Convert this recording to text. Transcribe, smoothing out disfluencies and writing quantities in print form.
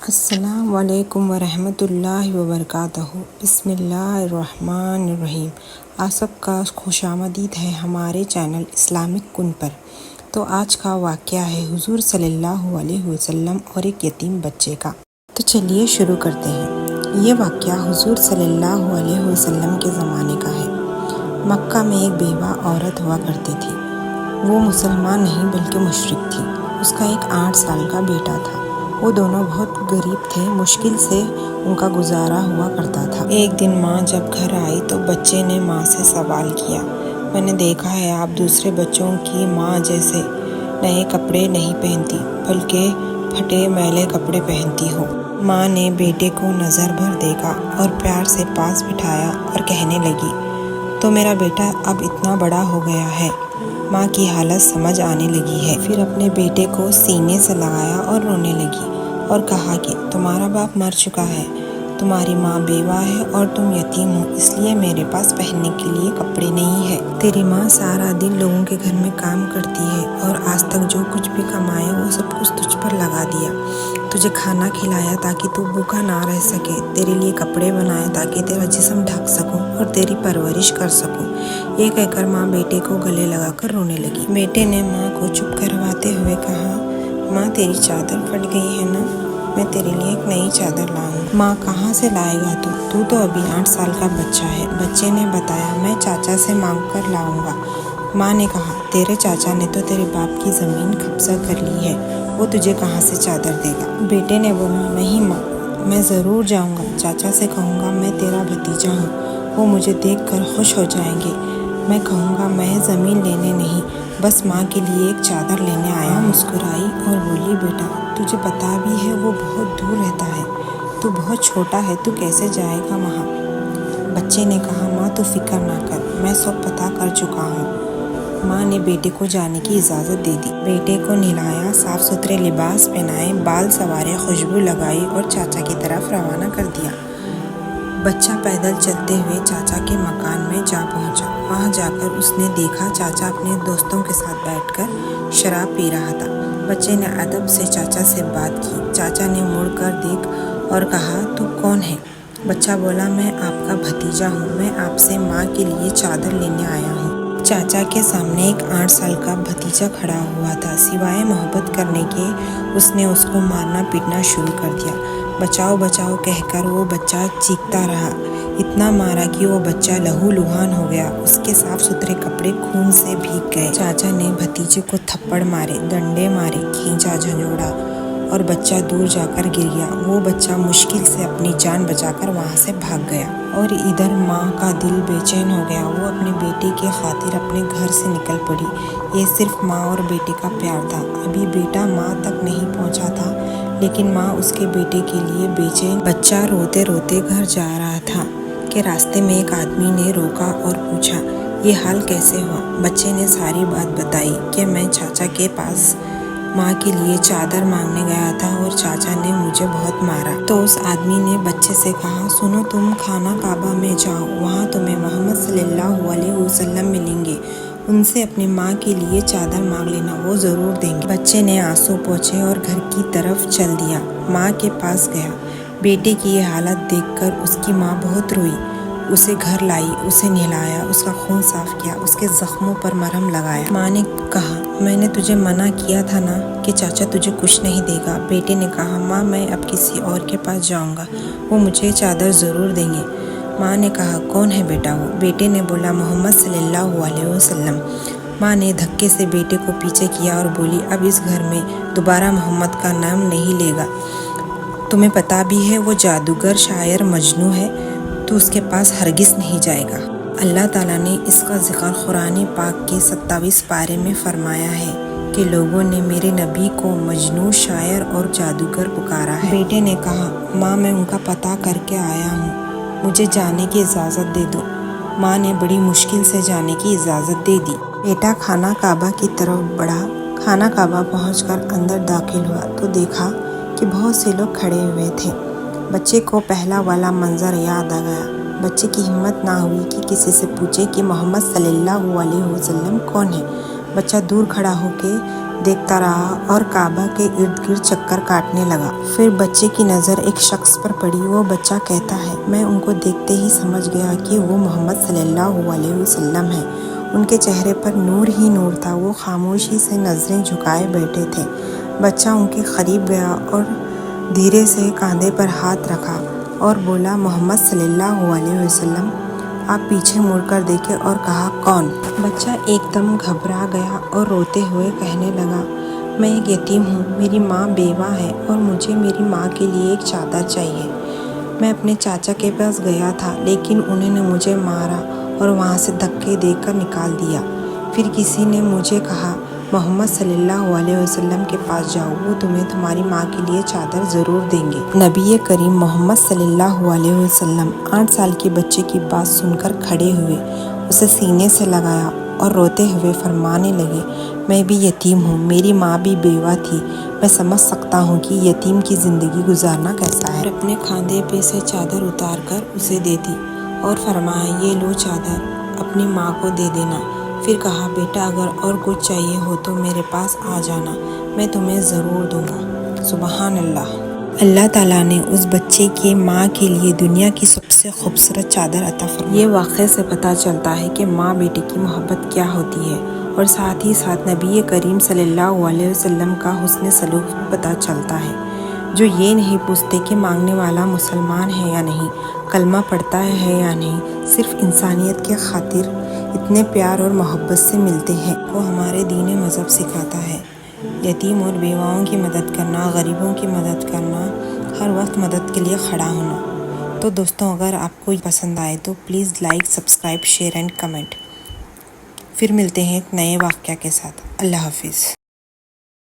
السلام علیکم ورحمۃ اللہ وبرکاتہ۔ بسم اللہ الرحمن الرحیم۔ آپ سب کا خوش آمدید ہے ہمارے چینل اسلامک کن پر۔ تو آج کا واقعہ ہے حضور صلی اللہ علیہ وسلم اور ایک یتیم بچے کا۔ تو چلیے شروع کرتے ہیں۔ یہ واقعہ حضور صلی اللہ علیہ وسلم کے زمانے کا ہے۔ مکہ میں ایک بیوہ عورت ہوا کرتی تھی۔ وہ مسلمان نہیں بلکہ مشرک تھی۔ اس کا ایک 8 سال کا بیٹا تھا۔ وہ دونوں بہت غریب تھے، مشکل سے ان کا گزارا ہوا کرتا تھا۔ ایک دن ماں جب گھر آئی تو بچے نے ماں سے سوال کیا، میں نے دیکھا ہے آپ دوسرے بچوں کی ماں جیسے نئے کپڑے نہیں پہنتی بلکہ پھٹے میلے کپڑے پہنتی ہو۔ ماں نے بیٹے کو نظر بھر دیکھا اور پیار سے پاس بٹھایا اور کہنے لگی، تو میرا بیٹا اب اتنا بڑا ہو گیا ہے۔ ماں کی حالت سمجھ آنے لگی ہے۔ پھر اپنے بیٹے کو سینے سے لگایا اور رونے لگی اور کہا کہ تمہارا باپ مر چکا ہے، تمہاری ماں بیوہ ہے اور تم یتیم ہو، اس لیے میرے پاس پہننے کے لیے کپڑے نہیں ہے۔ تیری ماں سارا دن لوگوں کے گھر میں کام کرتی ہے اور آج تک جو کچھ بھی کمایا وہ سب کچھ تجھ پر لگا دیا۔ تجھے کھانا کھلایا تاکہ تو بھوکا نہ رہ سکے، تیرے لیے کپڑے بنائے تاکہ تیرا جسم ڈھک سکوں اور تیری پرورش کر سکوں۔ یہ کہہ کر ماں بیٹے کو گلے لگا کر رونے لگی۔ بیٹے نے ماں کو چپ کرواتے ہوئے کہا، ماں تیری چادر پھٹ گئی ہے نا، میں تیرے لیے ایک نئی چادر لاؤں۔ ماں کہاں سے لائے گا تو ابھی 8 سال کا بچہ ہے۔ بچے نے بتایا، میں چاچا سے مانگ کر لاؤں گا۔ ماں نے کہا، تیرے چاچا نے تو تیرے باپ کی زمین قبضہ کر لی ہے، وہ تجھے کہاں سے چادر دے گا؟ بیٹے نے بولا، نہیں ماں، میں ضرور جاؤں گا، چاچا سے کہوں گا میں تیرا بھتیجا ہوں، وہ مجھے دیکھ کر خوش ہو جائیں گے۔ میں کہوں گا میں زمین لینے نہیں، بس ماں کے لیے ایک چادر لینے آیا۔ مسکرائی اور بولی، بیٹا تجھے پتا بھی ہے وہ بہت دور رہتا ہے، تو بہت چھوٹا ہے، تو کیسے جائے گا وہاں؟ بچے نے کہا، ماں تو فکر نہ کر، میں سب پتہ کر چکا ہوں۔ ماں نے بیٹے کو جانے کی اجازت دے دی۔ بیٹے کو نہلایا، صاف ستھرے لباس پہنائے، بال سنوارے، خوشبو لگائی اور چاچا کی طرف روانہ کر دیا۔ بچہ پیدل چلتے ہوئے چاچا کے مکان میں جا پہنچا۔ وہاں جا کر اس نے دیکھا چاچا اپنے دوستوں کے ساتھ بیٹھ کر شراب پی رہا تھا۔ بچے نے ادب سے چاچا سے بات کی۔ چاچا نے مڑ کر دیکھ اور کہا، تو کون ہے؟ بچہ بولا، میں آپ کا بھتیجا ہوں، میں آپ سے ماں کے لیے چادر لینے آیا ہوں۔ چاچا کے سامنے ایک 8 سال کا بھتیجا کھڑا ہوا تھا۔ سوائے محبت کرنے کے اس نے اس کو مارنا پیٹنا شروع کر دیا۔ بچاؤ بچاؤ کہہ کر وہ بچہ چیختا رہا، اتنا مارا کہ وہ بچہ لہو لہان ہو گیا، اس کے صاف ستھرے کپڑے خون سے بھیگ گئے۔ چاچا نے بھتیجے کو تھپڑ مارے، ڈنڈے مارے، کھینچا جھنجھوڑا اور بچہ دور جا کر گر گیا۔ وہ بچہ مشکل سے اپنی جان بچا کر وہاں سے بھاگ گیا۔ اور ادھر ماں کا دل بے چین ہو گیا۔ وہ اپنے بیٹے کی خاطر اپنے گھر سے نکل پڑی۔ یہ صرف ماں اور بیٹے کا پیار تھا۔ ابھی بیٹا ماں تک نہیں پہنچا تھا لیکن ماں اس کے بیٹے کے لیے بے چین۔ بچہ روتے روتے گھر جا رہا تھا کہ راستے میں ایک آدمی نے روکا اور پوچھا، یہ حال کیسے ہوا؟ بچے نے ساری بات بتائی کہ میں چاچا کے پاس ماں کے لیے چادر مانگنے گیا تھا اور چاچا نے مجھے بہت مارا۔ تو اس آدمی نے بچے سے کہا، سنو، تم خانہ کعبہ میں جاؤ، وہاں تمہیں محمد صلی اللہ علیہ وسلم ملیں گے، ان سے اپنی ماں کے لیے چادر مانگ لینا، وہ ضرور دیں گے۔ بچے نے آنسو پوچھے اور گھر کی طرف چل دیا۔ ماں کے پاس گیا۔ بیٹے کی یہ حالت دیکھ کر اس کی ماں بہت روئی، اسے گھر لائی، اسے نہلایا، اس کا خون صاف کیا، اس کے زخموں پر مرہم لگایا۔ ماں نے کہا، میں نے تجھے منع کیا تھا نا کہ چاچا تجھے کچھ نہیں دے گا۔ بیٹے نے کہا، ماں میں اب کسی اور کے پاس جاؤں گا، وہ مجھے چادر ضرور دیں گے۔ ماں نے کہا، کون ہے بیٹا وہ؟ بیٹے نے بولا، محمد صلی اللہ علیہ وسلم۔ ماں نے دھکے سے بیٹے کو پیچھے کیا اور بولی، اب اس گھر میں دوبارہ محمد کا نام نہیں لے گا۔ تمہیں پتا بھی ہے وہ جادوگر شاعر مجنوں ہے، تو اس کے پاس ہرگز نہیں جائے گا۔ اللہ تعالیٰ نے اس کا ذکر قرآن پاک کے 27 پارے میں فرمایا ہے کہ لوگوں نے میرے نبی کو مجنوں، شاعر اور جادوگر پکارا ہے۔ بیٹے نے کہا، ماں میں ان کا پتہ کر کے آیا ہوں، مجھے جانے کی اجازت دے دو۔ ماں نے بڑی مشکل سے جانے کی اجازت دے دی۔ بیٹا خانہ کعبہ کی طرف بڑھا۔ خانہ کعبہ پہنچ کر اندر داخل ہوا تو دیکھا کہ بہت سے لوگ کھڑے ہوئے تھے۔ بچے کو پہلا والا منظر یاد آ گیا۔ بچے کی ہمت نہ ہوئی کہ کسی سے پوچھے کہ محمد صلی اللہ علیہ وسلم کون ہے۔ بچہ دور کھڑا ہو کے دیکھتا رہا اور کعبہ کے ارد گرد چکر کاٹنے لگا۔ پھر بچے کی نظر ایک شخص پر پڑی۔ وہ بچہ کہتا ہے، میں ان کو دیکھتے ہی سمجھ گیا کہ وہ محمد صلی اللہ علیہ وسلم ہیں۔ ان کے چہرے پر نور ہی نور تھا۔ وہ خاموشی سے نظریں جھکائے بیٹھے تھے۔ بچہ ان کے قریب گیا اور دھیرے سے کاندھے پر ہاتھ رکھا اور بولا، محمد صلی اللہ علیہ وسلم۔ آپ پیچھے مڑ کر دیکھے اور کہا، کون؟ بچہ ایک دم گھبرا گیا اور روتے ہوئے کہنے لگا، میں ایک یتیم ہوں، میری ماں بیوہ ہے اور مجھے میری ماں کے لیے ایک چادر چاہیے۔ میں اپنے چاچا کے پاس گیا تھا لیکن انہوں نے مجھے مارا اور وہاں سے دھکے دے کر نکال دیا۔ پھر کسی نے مجھے کہا، محمد صلی اللہ علیہ وسلم کے پاس جاؤ، وہ تمہیں تمہاری ماں کے لیے چادر ضرور دیں گے۔ نبی کریم محمد صلی اللہ علیہ وسلم 8 سال کے بچے کی بات سن کر کھڑے ہوئے، اسے سینے سے لگایا اور روتے ہوئے فرمانے لگے، میں بھی یتیم ہوں، میری ماں بھی بیوہ تھی، میں سمجھ سکتا ہوں کہ یتیم کی زندگی گزارنا کیسا ہے۔ اور اپنے کاندھے پہ سے چادر اتار کر اسے دے دی اور فرمایا، یہ لو چادر، اپنی ماں کو دے دینا۔ پھر کہا، بیٹا اگر اور کچھ چاہیے ہو تو میرے پاس آ جانا، میں تمہیں ضرور دوں گا۔ سبحان اللہ۔ اللہ تعالیٰ نے اس بچے کی ماں کے لیے دنیا کی سب سے خوبصورت چادر عطا فرمائی۔ یہ واقعے سے پتہ چلتا ہے کہ ماں بیٹی کی محبت کیا ہوتی ہے، اور ساتھ ہی ساتھ نبی کریم صلی اللہ علیہ وسلم کا حسن سلوک بھی پتہ چلتا ہے، جو یہ نہیں پوچھتے کہ مانگنے والا مسلمان ہے یا نہیں، کلمہ پڑھتا ہے یا نہیں، صرف انسانیت کی خاطر اتنے پیار اور محبت سے ملتے ہیں۔ وہ ہمارے دین مذہب سکھاتا ہے، یتیم اور بیواؤں کی مدد کرنا، غریبوں کی مدد کرنا، ہر وقت مدد کے لیے کھڑا ہونا۔ تو دوستوں، اگر آپ کو پسند آئے تو please like, subscribe, share and comment. پھر ملتے ہیں ایک نئے واقعہ کے ساتھ۔ اللہ حافظ۔